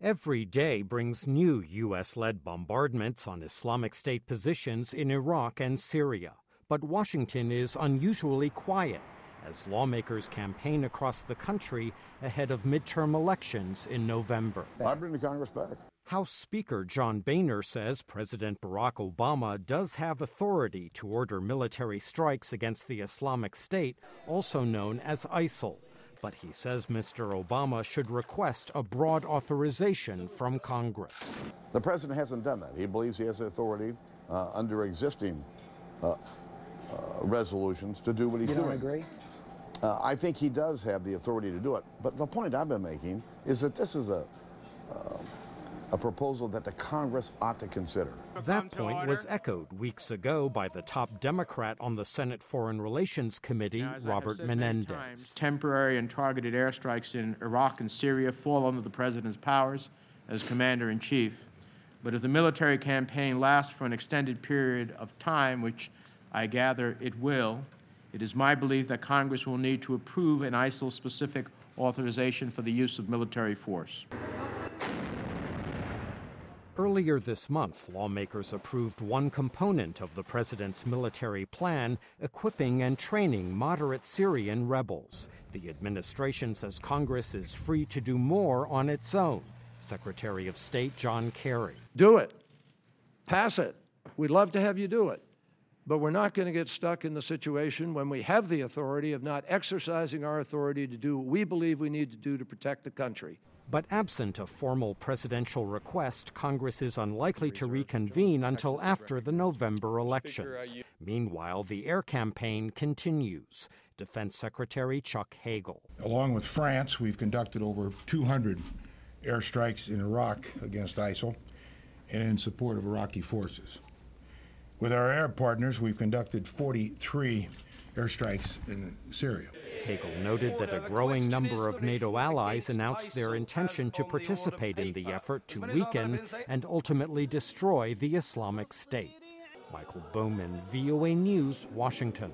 Every day brings new U.S.-led bombardments on Islamic State positions in Iraq and Syria. But Washington is unusually quiet as lawmakers campaign across the country ahead of midterm elections in November. I bring the Congress back. House Speaker John Boehner says President Barack Obama does have authority to order military strikes against the Islamic State, also known as ISIL. But he says Mr. Obama should request a broad authorization from Congress. The president hasn't done that. He believes he has the authority under existing resolutions to do what he's doing. You don't agree? I think he does have the authority to do it. But the point I've been making is that this is a proposal that the Congress ought to consider. That point was echoed weeks ago by the top Democrat on the Senate Foreign Relations Committee, Robert Menendez. Temporary and targeted airstrikes in Iraq and Syria fall under the president's powers as commander-in-chief. But if the military campaign lasts for an extended period of time, which I gather it will, it is my belief that Congress will need to approve an ISIL-specific authorization for the use of military force. Earlier this month, lawmakers approved one component of the president's military plan, equipping and training moderate Syrian rebels. The administration says Congress is free to do more on its own. Secretary of State John Kerry. Do it. Pass it. We'd love to have you do it. But we're not going to get stuck in the situation when we have the authority of not exercising our authority to do what we believe we need to do to protect the country. But absent a formal presidential request, Congress is unlikely to reconvene until after the November elections. Meanwhile, the air campaign continues. Defense Secretary Chuck Hagel. Along with France, we've conducted over 200 airstrikes in Iraq against ISIL and in support of Iraqi forces. With our Arab partners, we've conducted 43 airstrikes in Syria. Hagel noted that a growing number of NATO allies announced their intention to participate in the effort to weaken and ultimately destroy the Islamic State. Michael Bowman, VOA News, Washington.